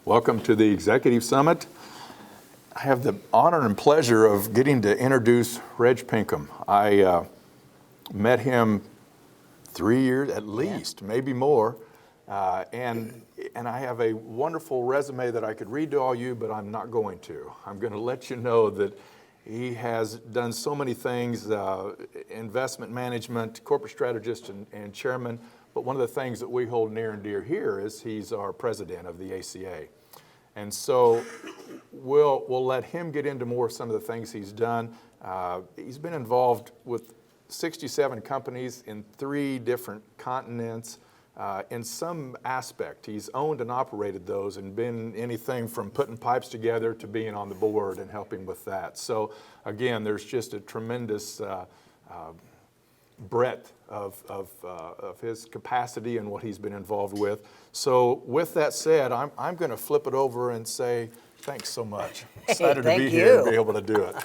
Welcome to the Executive Summit. I have the honor and pleasure of getting to introduce Reg Pincombe. I met him 3 years at least, maybe more, and I have a wonderful resume that I could read to all you, but I'm not going to. I'm going to let you know that he has done so many things, investment management, corporate strategist and chairman, but one of the things that we hold near and dear here is he's our president of the ACA. And so we'll let him get into more of some of the things he's done. He's been involved with 67 companies in 3 different continents. In some aspect, he's owned and operated those and been anything from putting pipes together to being on the board and helping with that. So again, there's just a tremendous breadth of his capacity and what he's been involved with. So with that said, I'm going to flip it over and say thanks so much. Excited to be here and be able to do it.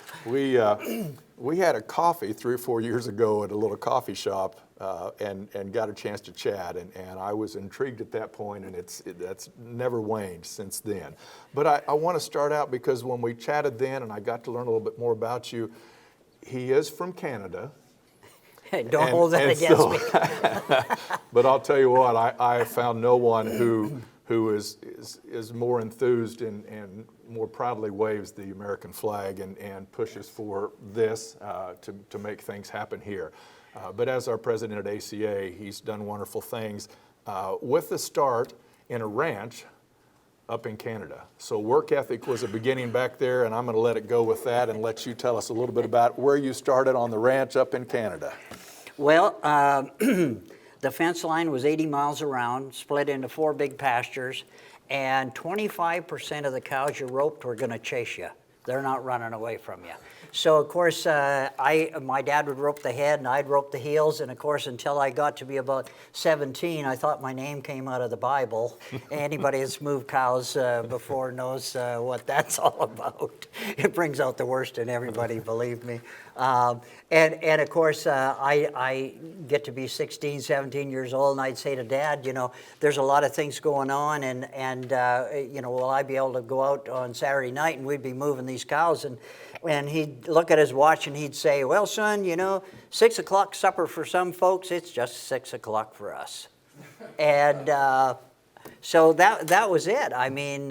We had a coffee 3 or 4 years ago at a little coffee shop and got a chance to chat, and I was intrigued at that point, and that's never waned since then. But I want to start out because when we chatted then and I got to learn a little bit more about you, he is from Canada. Don't hold that against me. But I'll tell you what, I have found no one who is more enthused and more proudly waves the American flag and pushes for this to make things happen here. But as our president at ACA, he's done wonderful things with the start in a ranch up in Canada. So work ethic was a beginning back there, and I'm going to let it go with that and let you tell us a little bit about where you started on the ranch up in Canada. Well, the fence line was 80 miles around, split into 4 big pastures, and 25% of the cows you roped were going to chase you. They're not running away from you. So, of course, my dad would rope the head and I'd rope the heels. And, of course, until I got to be about 17, I thought my name came out of the Bible. Anybody that's moved cows before knows what that's all about. It brings out the worst in everybody, believe me. And of course, I get to be 16, 17 years old, and I'd say to Dad, you know, there's a lot of things going on, and you know, will I be able to go out on Saturday night? And we'd be moving these cows, and he'd look at his watch and he'd say, well, son, you know, 6 o'clock supper for some folks, it's just 6 o'clock for us. And so that was it. I mean,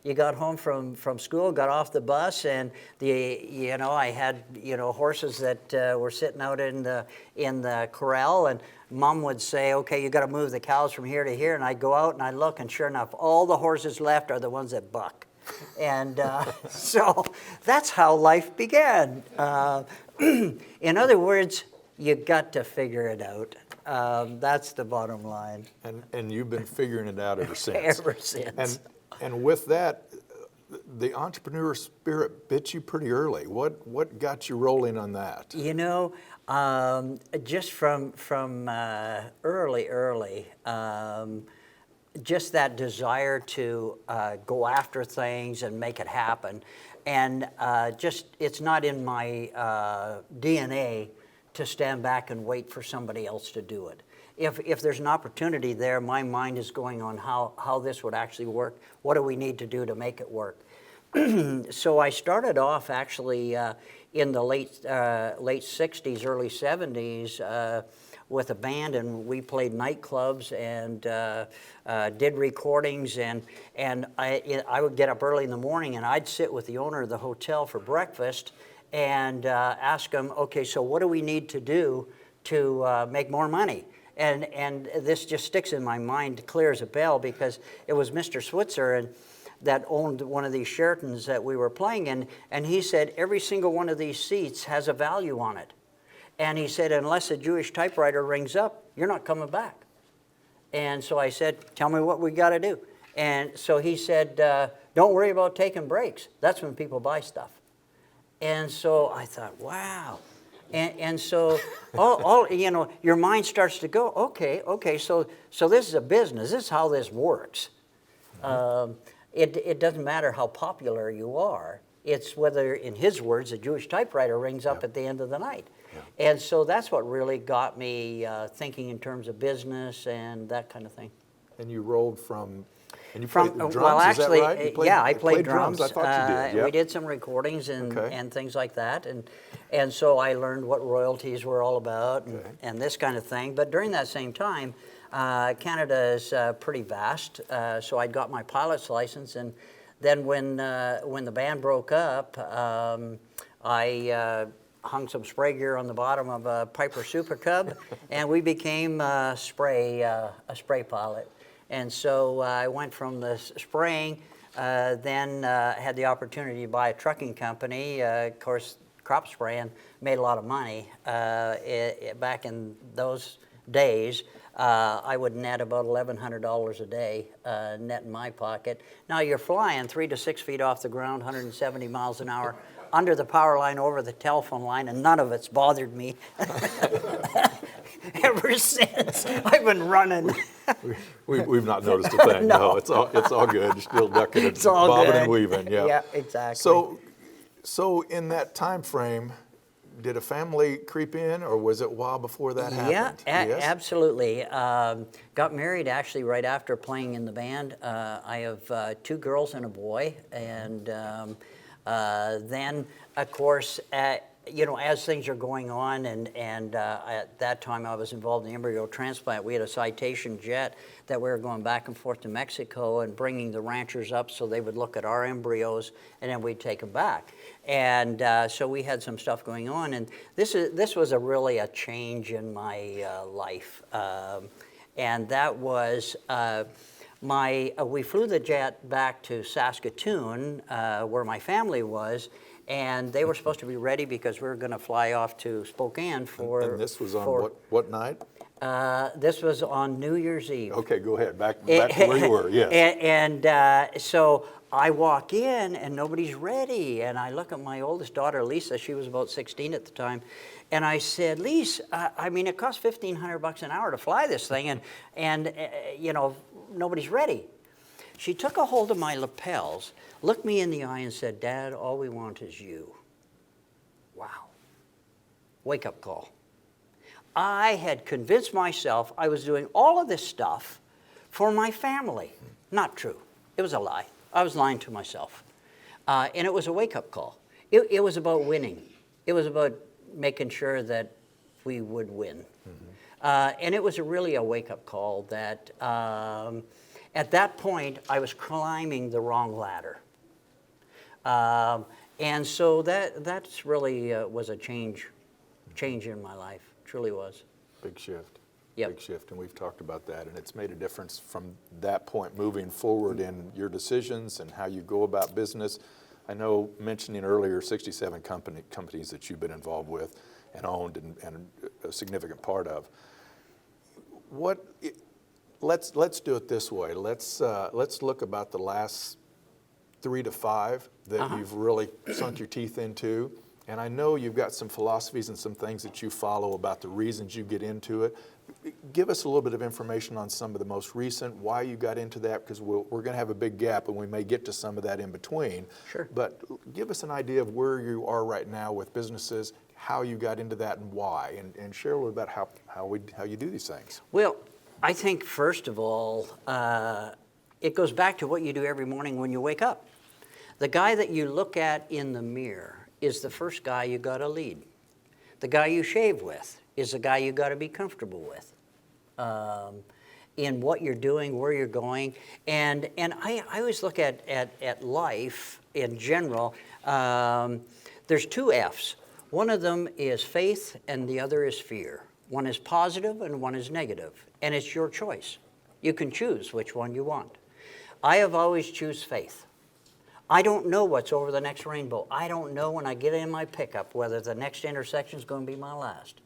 you got home from school, got off the bus, and I had horses that were sitting out in the corral, and Mom would say, okay, you got to move the cows from here to here, and I'd go out and I'd look, and sure enough, all the horses left are the ones that buck. And so that's how life began. In other words, you got to figure it out. That's the bottom line. And you've been figuring it out ever since. Ever since. And with that, the entrepreneur spirit bit you pretty early. What got you rolling on that? You know, just from early, just that desire to go after things and make it happen. And it's not in my DNA to stand back and wait for somebody else to do it. If there's an opportunity there, my mind is going on how this would actually work. What do we need to do to make it work? So I started off actually in the late 60s, early 70s with a band, and we played nightclubs and did recordings, and I would get up early in the morning and I'd sit with the owner of the hotel for breakfast and ask him, okay, so what do we need to do to make more money? And this just sticks in my mind clear as a bell, because it was Mr. Switzer and that owned one of these Sheratons that we were playing in, and he said every single one of these seats has a value on it. And he said, unless a Jewish typewriter rings up, you're not coming back. And so I said, tell me what we got to do. And so he said, don't worry about taking breaks. That's when people buy stuff. And so I thought, wow. And so all your mind starts to go, okay, so this is a business. This is how this works. It doesn't matter how popular you are. It's whether, in his words, a Jewish typewriter rings up at the end of the night. Yeah. And so that's what really got me thinking in terms of business and that kind of thing. And you rolled from And you played drums, well, actually, is that right? You played, yeah, I you played drums. I thought you did. Yep. We did some recordings Okay. and things like that, and so I learned what royalties were all about and this kind of thing. But during that same time, Canada is pretty vast, so I'd got my pilot's license, and then when the band broke up, I hung some spray gear on the bottom of a Piper Super Cub, and we became a spray pilot. And so I went from the spraying, then had the opportunity to buy a trucking company. Of course, crop spraying made a lot of money. Back in those days, I would net about $1,100 a day net in my pocket. Now you're flying 3 to 6 feet off the ground, 170 miles an hour, under the power line, over the telephone line, and none of it's bothered me. Ever since, I've been running. We've not noticed a thing. No, it's all good. You're still ducking and bobbing and weaving. Yeah. Yeah, exactly. So in that time frame, did a family creep in, or was it a while before that happened? Yeah, Yes? absolutely. Got married actually right after playing in the band. I have 2 girls and a boy, and then, of course, as things are going on, and at that time I was involved in the embryo transplant. We had a Citation jet that we were going back and forth to Mexico and bringing the ranchers up so they would look at our embryos, and then we'd take them back. And so we had some stuff going on, and this was really a change in my life, and that was. We flew the jet back to Saskatoon, where my family was, and they were supposed to be ready because we were going to fly off to Spokane for. And this was on what night? This was on New Year's Eve. Okay, go ahead. Back to where you were. Yes. And so I walk in and nobody's ready, and I look at my oldest daughter, Lisa. She was about 16 at the time, and I said, "Lisa, I mean, it costs $1,500 an hour to fly this thing, and nobody's ready." She took a hold of my lapels, looked me in the eye, and said, "Dad, all we want is you." Wow. Wake up call. I had convinced myself I was doing all of this stuff for my family. Not true. It was a lie. I was lying to myself. And it was a wake-up call. It was about winning. It was about making sure that we would win. Mm-hmm. And it was really a wake-up call that at that point I was climbing the wrong ladder. And so that's really was a change in my life. Truly was. Big shift. Yep. Big shift, and we've talked about that, and it's made a difference from that point moving forward in your decisions and how you go about business. I know, mentioning earlier, 67 companies that you've been involved with and owned and a significant part of. Let's do it this way. Let's look about the last 3 to 5 that you've really sunk your teeth into. And I know you've got some philosophies and some things that you follow about the reasons you get into it. Give us a little bit of information on some of the most recent, why you got into that, because we're going to have a big gap and we may get to some of that in between. Sure. But give us an idea of where you are right now with businesses, how you got into that and why, and share a little about how you do these things. Well, I think first of all, it goes back to what you do every morning when you wake up. The guy that you look at in the mirror is the first guy you got to lead. The guy you shave with is the guy you got to be comfortable with in what you're doing, where you're going. And I always look at life in general. There's 2 F's. One of them is faith and the other is fear. One is positive and one is negative. And it's your choice. You can choose which one you want. I have always choose faith. I don't know what's over the next rainbow. I don't know when I get in my pickup whether the next intersection is going to be my last.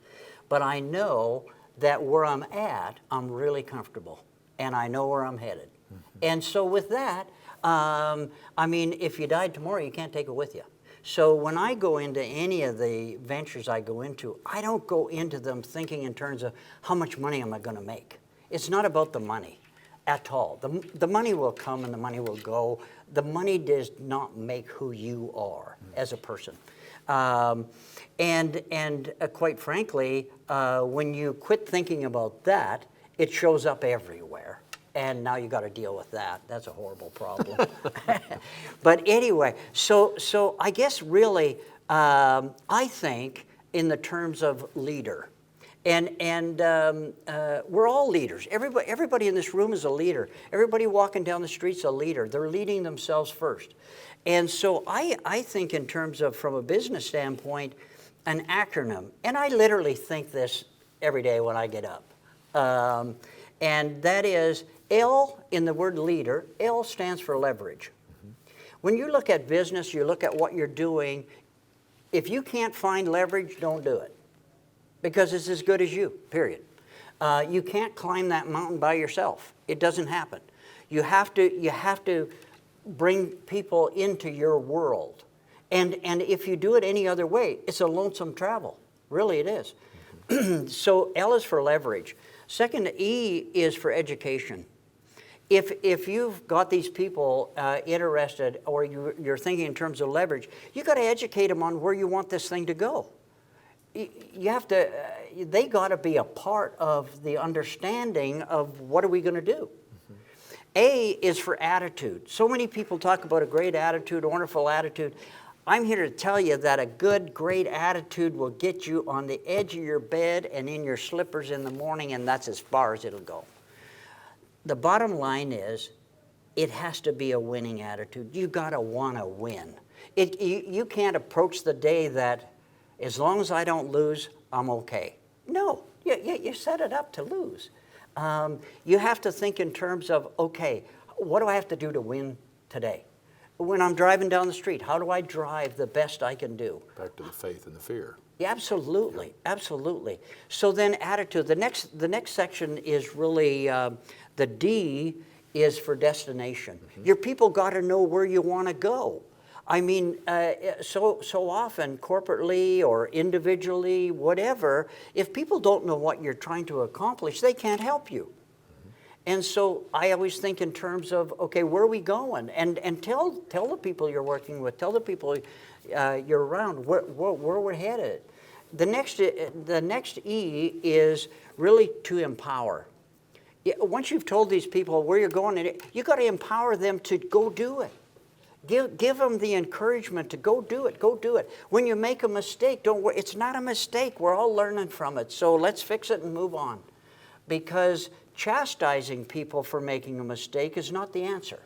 But I know that where I'm at, I'm really comfortable. And I know where I'm headed. Mm-hmm. And so with that, if you died tomorrow, you can't take it with you. So when I go into any of the ventures I go into, I don't go into them thinking in terms of how much money am I going to make. It's not about the money at all. The money will come and the money will go. The money does not make who you are as a person. And quite frankly, when you quit thinking about that, it shows up everywhere. And now you got to deal with that. That's a horrible problem. But anyway, so I guess really, I think in the terms of leader. And we're all leaders. Everybody in this room is a leader. Everybody walking down the street's a leader. They're leading themselves first. And so I think in terms of, from a business standpoint, an acronym. And I literally think this every day when I get up. And that is L in the word leader. L stands for leverage. When you look at business, you look at what you're doing. If you can't find leverage, don't do it. Because it's as good as you, period. You can't climb that mountain by yourself. It doesn't happen. You have to bring people into your world. And if you do it any other way, it's a lonesome travel. Really it is. So L is for leverage. Second, E is for education. If you've got these people interested, or you're thinking in terms of leverage, you've got to educate them on where you want this thing to go. You have to, they got to be a part of the understanding of what are we going to do. A is for attitude. So many people talk about a great attitude, a wonderful attitude. I'm here to tell you that a good, great attitude will get you on the edge of your bed and in your slippers in the morning, and that's as far as it'll go. The bottom line is, it has to be a winning attitude. You got to want to win. You can't approach the day that, as long as I don't lose, I'm okay. No, you set it up to lose. You have to think in terms of, okay, what do I have to do to win today? When I'm driving down the street, how do I drive the best I can do? Back to the faith and the fear. Yeah, absolutely, absolutely. So then attitude. The next section is really, the D is for destination. Your people got to know where you want to go. I mean, so often, corporately or individually, whatever, if people don't know what you're trying to accomplish, they can't help you. And so I always think in terms of, okay, where are we going? And tell the people you're working with, tell the people you're around where we're headed. The next E is really to empower. Once you've told these people where you're going, you've got to empower them to go do it. Give them the encouragement to go do it, go do it. When you make a mistake, don't worry, it's not a mistake, we're all learning from it, so let's fix it and move on. Because chastising people for making a mistake is not the answer.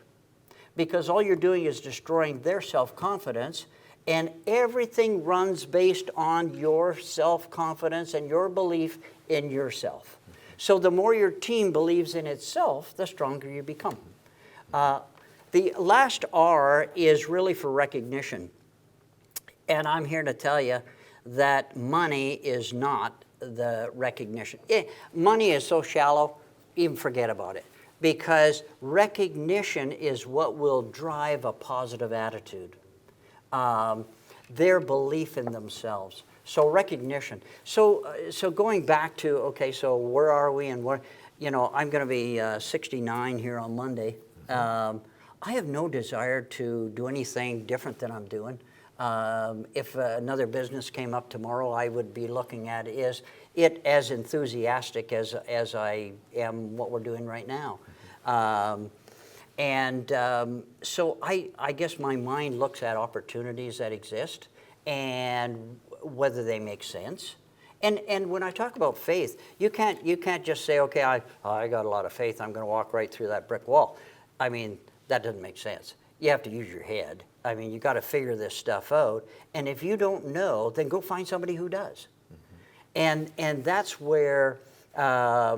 Because all you're doing is destroying their self-confidence, and everything runs based on your self-confidence and your belief in yourself. So the more your team believes in itself, the stronger you become. The last R is really for recognition. And I'm here to tell you that money is not the recognition. Money is so shallow, even forget about it. Because recognition is what will drive a positive attitude. Their belief in themselves. So recognition. So going back to, okay, so where are we and where, I'm going to be 69 here on Monday. I have no desire to do anything different than I'm doing. If another business came up tomorrow, I would be looking at it as enthusiastic as I am what we're doing right now. So I guess my mind looks at opportunities that exist and whether they make sense. And when I talk about faith, you can't just say, okay, I got a lot of faith, I'm going to walk right through that brick wall. I mean, that doesn't make sense. You have to use your head. I mean, you got to figure this stuff out. And if you don't know, then go find somebody who does. And that's where I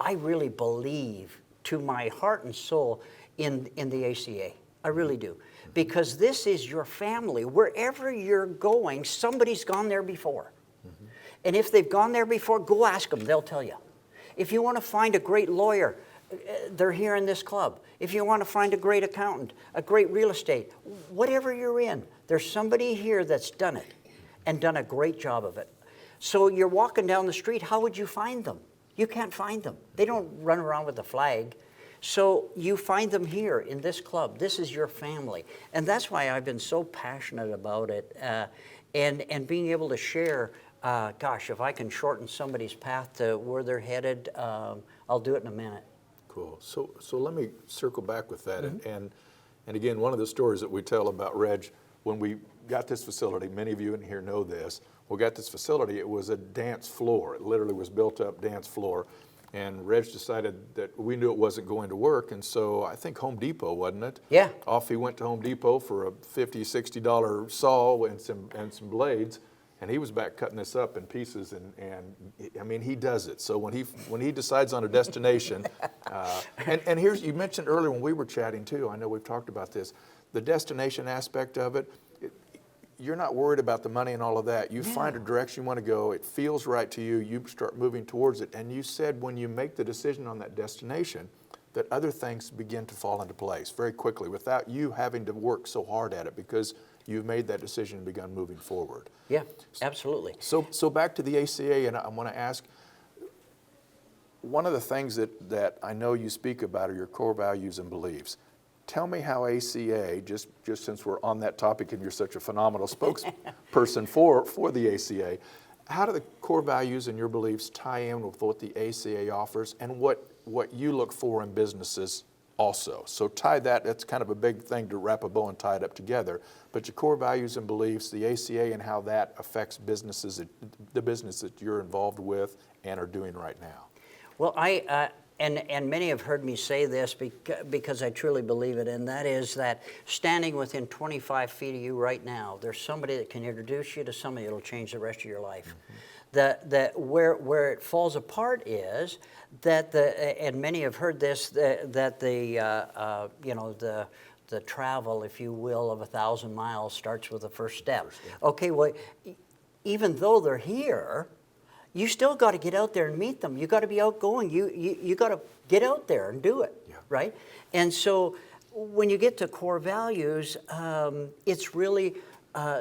really believe, to my heart and soul, in the ACA. I really do. Because this is your family. Wherever you're going, somebody's gone there before. And if they've gone there before, go ask them. They'll tell you. If you want to find a great lawyer, they're here in this club. If you want to find a great accountant, a great real estate, whatever you're in, there's somebody here that's done it and done a great job of it. So you're walking down the street, how would you find them? You can't find them. They don't run around with a flag. So you find them here in this club. This is your family. And that's why I've been so passionate about it and being able to share, gosh, if I can shorten somebody's path to where they're headed, I'll do it in a minute. Cool. So let me circle back with that. And again, one of the stories that we tell about Reg, when we got this facility, many of you in here know this, we got this facility, it was a dance floor. It literally was built up dance floor. And Reg decided that we knew it wasn't going to work. And so I think Home Depot, wasn't it? Yeah. Off he went to Home Depot for a $50, $60 saw and some blades. And he was back cutting this up in pieces, and I mean, he does it. So when he decides on a destination, and here's, you mentioned earlier when we were chatting too, I know we've talked about this, the destination aspect of it, you're not worried about the money and all of that. You find a direction you want to go, it feels right to you, you start moving towards it. And you said when you make the decision on that destination, that other things begin to fall into place very quickly without you having to work so hard at it, because you've made that decision and begun moving forward. Yeah, absolutely. So back to the ACA, and I want to ask, one of the things that I know you speak about are your core values and beliefs. Tell me how ACA, just since we're on that topic and you're such a phenomenal spokesperson for the ACA, how do the core values and your beliefs tie in with what the ACA offers and what you look for in businesses also? So tie that's kind of a big thing to wrap a bow and tie it up together, but your core values and beliefs, the ACA and how that affects businesses, the business that you're involved with and are doing right now. Well, and many have heard me say this because I truly believe it, and that is that standing within 25 feet of you right now, there's somebody that can introduce you to somebody that'll change the rest of your life. Where it falls apart is that and many have heard this, that the travel, if you will, of 1,000 miles starts with the first step. Okay, well, even though they're here, you still got to get out there and meet them. You got to be outgoing. You got to get out there and do it, right? And so when you get to core values, it's really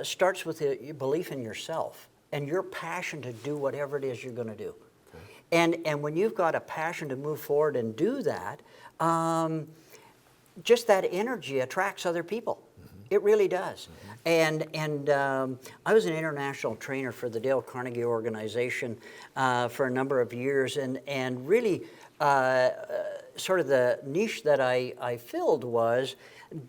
starts with a belief in yourself and your passion to do whatever it is you're going to do. Okay. And when you've got a passion to move forward and do that, just that energy attracts other people. It really does. And I was an international trainer for the Dale Carnegie organization for a number of years, and really sort of the niche that I filled was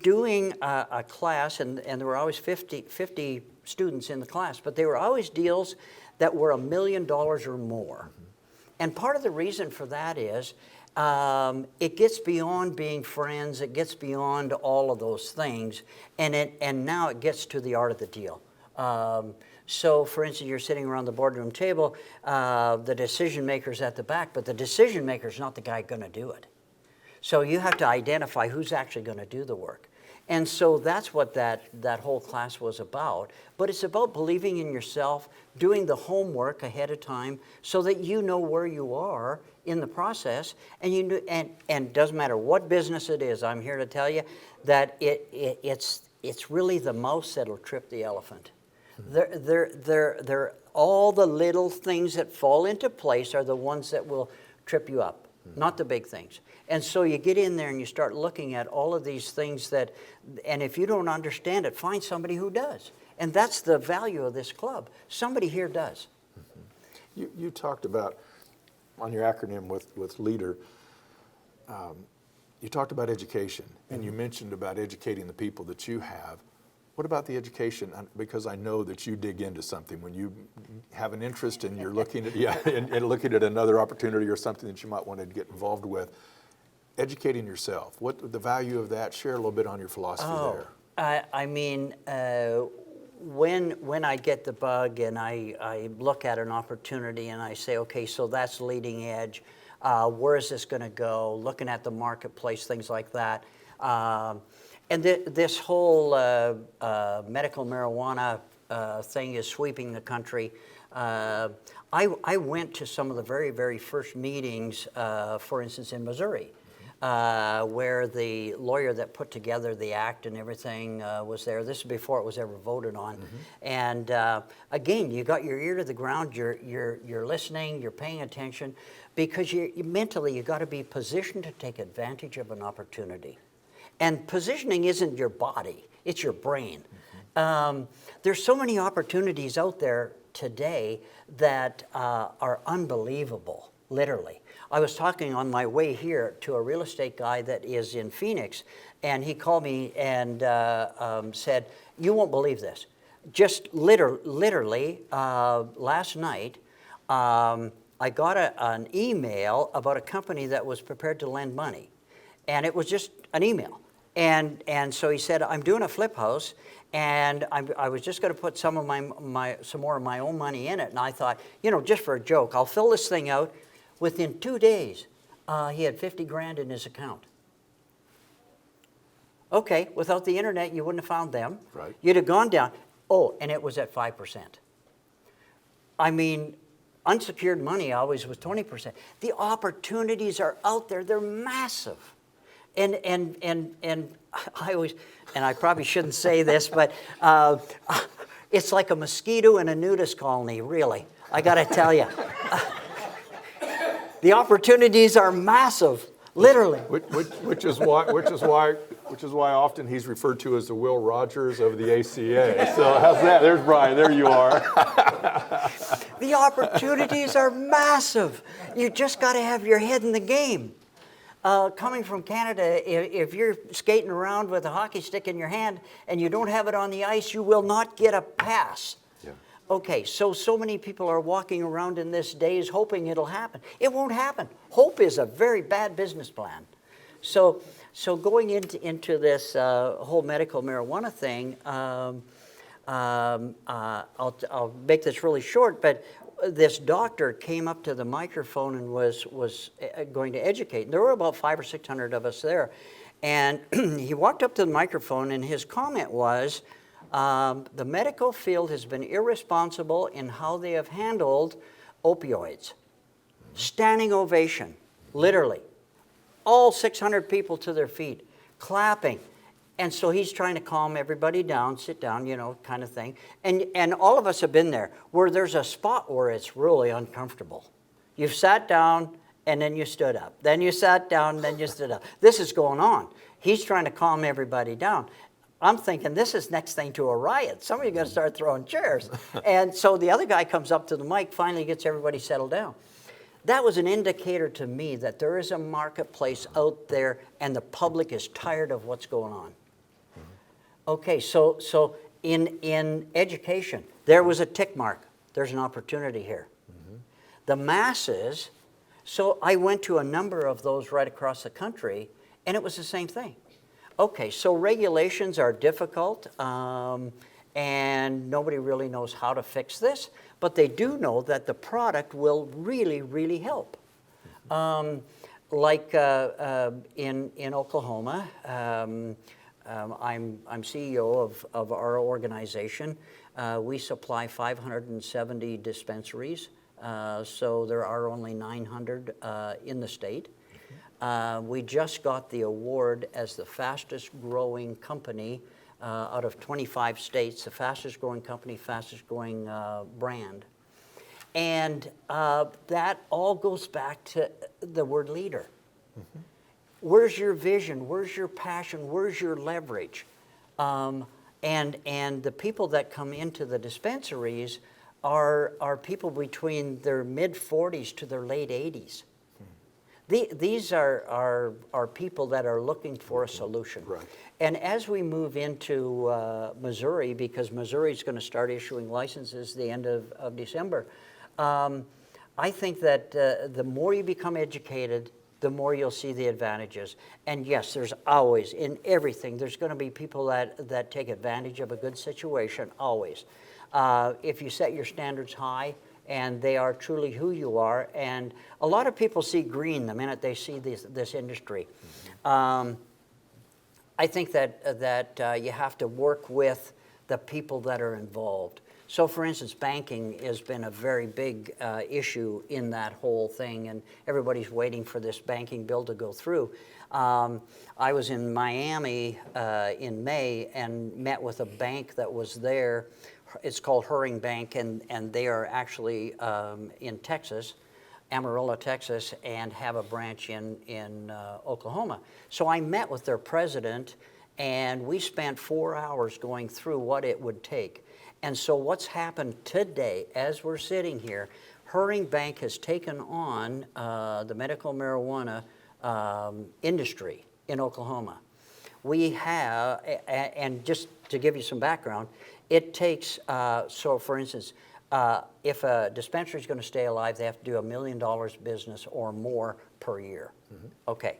doing a class, and there were always 50 students in the class, but they were always deals that were $1 million or more. And part of the reason for that is it gets beyond being friends, it gets beyond all of those things, and now it gets to the art of the deal. So, for instance, you're sitting around the boardroom table, the decision maker's at the back, but the decision maker's not the guy going to do it. So you have to identify who's actually going to do the work. And so that's what that whole class was about. But it's about believing in yourself, doing the homework ahead of time so that you know where you are in the process. And doesn't matter what business it is, I'm here to tell you that it's really the mouse that'll trip the elephant. They're all the little things that fall into place are the ones that will trip you up, not the big things. And so you get in there and you start looking at all of these things and if you don't understand it, find somebody who does. And that's the value of this club. Somebody here does. You talked about, on your acronym with LEADER, you talked about education, and you mentioned about educating the people that you have. What about the education? Because I know that you dig into something when you have an interest and you're looking at and looking at another opportunity or something that you might want to get involved with. Educating yourself. What the value of that? Share a little bit on your philosophy there. I mean, when I get the bug and I look at an opportunity and I say, okay, so that's leading edge. Where is this going to go? Looking at the marketplace, things like that. And this whole medical marijuana thing is sweeping the country. I went to some of the very, very first meetings, for instance, in Missouri, where the lawyer that put together the act and everything was there. This is before it was ever voted on. And again, you got your ear to the ground. You're listening. You're paying attention, because mentally you got to be positioned to take advantage of an opportunity. And positioning isn't your body, it's your brain. There's so many opportunities out there today that are unbelievable. literally. I was talking on my way here to a real estate guy that is in Phoenix, and he called me and said, "You won't believe this. Just literally last night, I got an email about a company that was prepared to lend money, and it was just an email. And so he said, I'm doing a flip house, and I was just going to put some of some more of my own money in it. And I thought, just for a joke, I'll fill this thing out. Within 2 days, he had 50 grand in his account. Okay, without the internet, you wouldn't have found them. Right. You'd have gone down. Oh, and it was at 5%. I mean, unsecured money always was 20%. The opportunities are out there. They're massive. And I always, and I probably shouldn't say this, but it's like a mosquito in a nudist colony, really. I got to tell you. The opportunities are massive, literally. Which is why often he's referred to as the Will Rogers of the ACA. So how's that? There's Brian. There you are. The opportunities are massive. You just got to have your head in the game. Coming from Canada, if you're skating around with a hockey stick in your hand and you don't have it on the ice, you will not get a pass. Yeah. Okay, so many people are walking around in this days hoping it'll happen. It won't happen. Hope is a very bad business plan. So going into this whole medical marijuana thing, I'll make this really short, but this doctor came up to the microphone and was going to educate. And there were about 500 or 600 of us there. And he walked up to the microphone, and his comment was, the medical field has been irresponsible in how they have handled opioids. Standing ovation, literally. All 600 people to their feet, clapping. And so he's trying to calm everybody down, sit down, kind of thing. And all of us have been there, where there's a spot where it's really uncomfortable. You've sat down, and then you stood up. Then you sat down, then you stood up. This is going on. He's trying to calm everybody down. I'm thinking, this is next thing to a riot. Somebody's going to start throwing chairs. And so the other guy comes up to the mic, finally gets everybody settled down. That was an indicator to me that there is a marketplace out there, and the public is tired of what's going on. Okay, so in education, there was a tick mark. There's an opportunity here. Mm-hmm. The masses, so I went to a number of those right across the country, and it was the same thing. Okay, so regulations are difficult, and nobody really knows how to fix this, but they do know that the product will really, really help. Like in Oklahoma, I'm CEO of our organization. We supply 570 dispensaries, so there are only 900 in the state. We just got the award as the fastest growing company out of 25 states, the fastest growing company, fastest growing brand. And that all goes back to the word leader. Mm-hmm. Where's your vision? Where's your passion? Where's your leverage? And the people that come into the dispensaries are people between their mid-40s to their late 80s. These are people that are looking for a solution. Right. And as we move into Missouri, because Missouri is going to start issuing licenses the end of December, I think that the more you become educated, the more you'll see the advantages. And yes, there's always, in everything, there's going to be people that take advantage of a good situation, always. If you set your standards high, and they are truly who you are, and a lot of people see green the minute they see this industry. Mm-hmm. I think that you have to work with the people that are involved. So, for instance, banking has been a very big issue in that whole thing, and everybody's waiting for this banking bill to go through. I was in Miami in May and met with a bank that was there. It's called Hurring Bank, and they are actually in Texas, Amarillo, Texas, and have a branch in Oklahoma. So I met with their president, and we spent 4 hours going through what it would take. And so what's happened today, as we're sitting here, Hurrying Bank has taken on the medical marijuana industry in Oklahoma. We have, and just to give you some background, it takes, so for instance, if a dispensary is going to stay alive, they have to do $1 million business or more per year. Okay.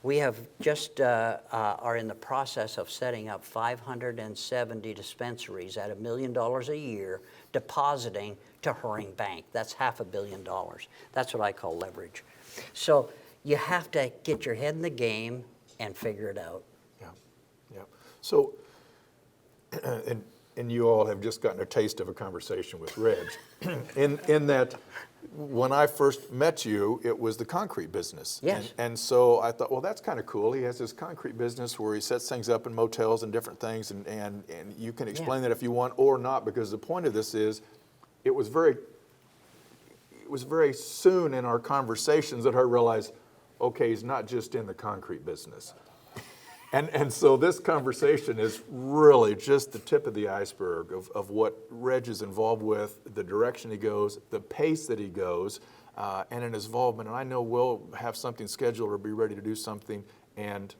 We have just are in the process of setting up 570 dispensaries at $1 million a year, depositing to Hurrying Bank. That's $500 million. That's what I call leverage. So you have to get your head in the game and figure it out. Yeah, yeah. So, and you all have just gotten a taste of a conversation with Reg, in that when I first met you, it was the concrete business. Yes. And so I thought, well, that's kind of cool. He has this concrete business where he sets things up in motels and different things, and you can explain that if you want or not, because the point of this is, it was very soon in our conversations that I realized, okay, he's not just in the concrete business. And so this conversation is really just the tip of the iceberg of what Reg is involved with, the direction he goes, the pace that he goes, and in his involvement. And I know we'll have something scheduled or be ready to do something, and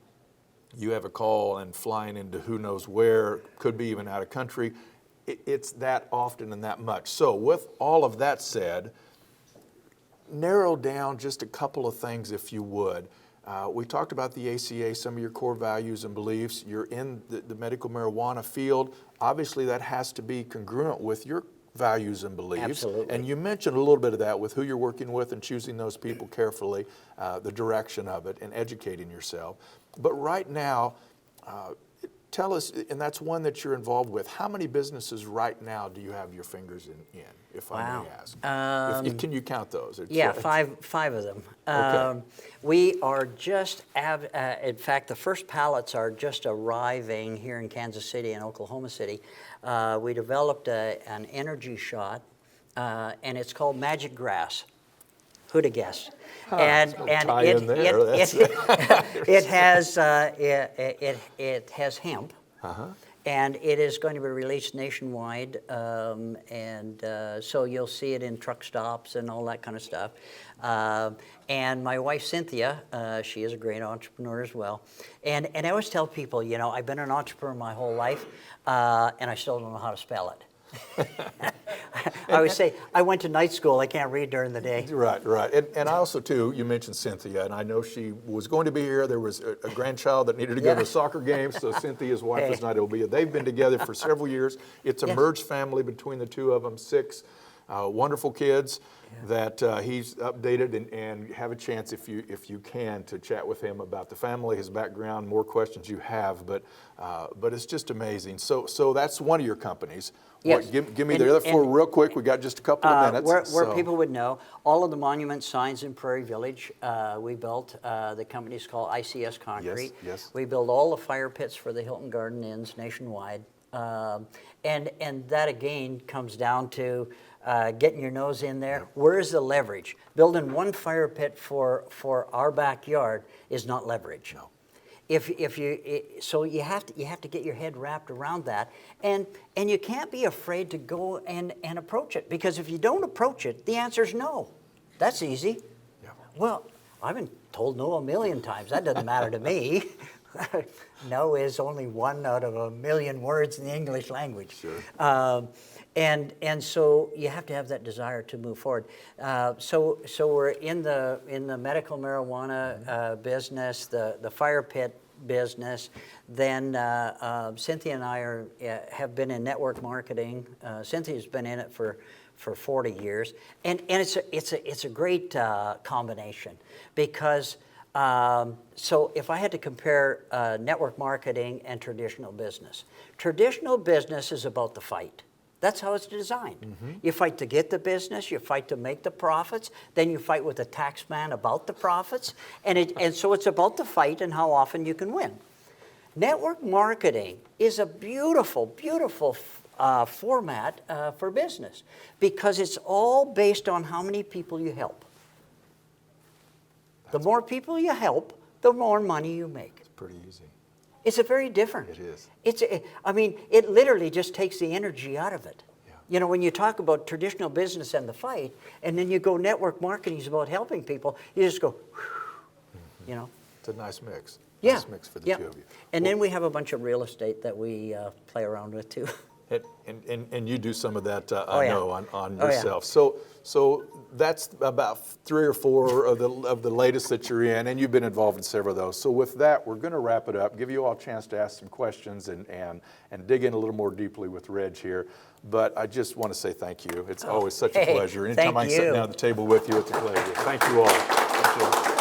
you have a call and flying into who knows where, could be even out of country. It's that often and that much. So with all of that said, narrow down just a couple of things if you would. We talked about the ACA, some of your core values and beliefs. You're in the medical marijuana field. Obviously, that has to be congruent with your values and beliefs. Absolutely. And you mentioned a little bit of that with who you're working with and choosing those people carefully, the direction of it, and educating yourself. But right now, tell us, and that's one that you're involved with, how many businesses right now do you have your fingers in, if I may ask? Can you count those? Yeah, five of them. Okay. We are just, in fact, the first pallets are just arriving here in Kansas City and Oklahoma City. We developed an energy shot, and it's called Magic Grass. Who'd have guessed? And it has hemp, and it is going to be released nationwide, so you'll see it in truck stops and all that kind of stuff. And my wife Cynthia, she is a great entrepreneur as well. And I always tell people, you know, I've been an entrepreneur my whole life, and I still don't know how to spell it. I always say, I went to night school, I can't read during the day. Right, right. And I also, too, you mentioned Cynthia, and I know she was going to be here. There was a grandchild that needed to go to a soccer game, so Cynthia's wife was not able to be here. They've been together for several years. It's a merged family between the two of them, 6 wonderful kids that he's updated, and have a chance, if you can, to chat with him about the family, his background, more questions you have, but it's just amazing. So that's one of your companies. Yes. Give me the other 4 real quick. We got just a couple of minutes. Where people would know, all of the monument signs in Prairie Village, we built. The company's called ICS Concrete. Yes. We build all the fire pits for the Hilton Garden Inns nationwide. And that again comes down to getting your nose in there. Where's the leverage? Building one fire pit for our backyard is not leverage. No. So you have to get your head wrapped around that, and you can't be afraid to go and approach it, because if you don't approach it, the answer is no. That's easy. Yeah. Well, I've been told no 1,000,000 times. That doesn't matter to me. No is only 1 out of 1,000,000 words in the English language. Sure. And so you have to have that desire to move forward. So we're in the medical marijuana business, the fire pit business. Then Cynthia and I have been in network marketing. Cynthia's been in it for 40 years, and it's a great combination, because. So if I had to compare network marketing and traditional business is about the fight. That's how it's designed. Mm-hmm. You fight to get the business, you fight to make the profits, then you fight with the tax man about the profits, and so it's about the fight and how often you can win. Network marketing is a beautiful, beautiful format for business, because it's all based on how many people you help. The more people you help, the more money you make. It's pretty easy. It's a very different. It is. It literally just takes the energy out of it. Yeah. You know, when you talk about traditional business and the fight, and then you go network marketing is about helping people, you just go, whew, you know. It's a nice mix. Yeah. Nice mix for the yeah. two of you. And then we have a bunch of real estate that we play around with too. And you do some of that, Oh, I yeah. know, on Oh, yeah. yourself. So that's about 3 or 4 of the latest that you're in, and you've been involved in several of those. So with that, we're going to wrap it up, give you all a chance to ask some questions and dig in a little more deeply with Reg here. But I just want to say thank you. It's always such a hey, pleasure. Anytime thank I can sit you. down at the table with you, it's a pleasure. Thank you all. Thank you.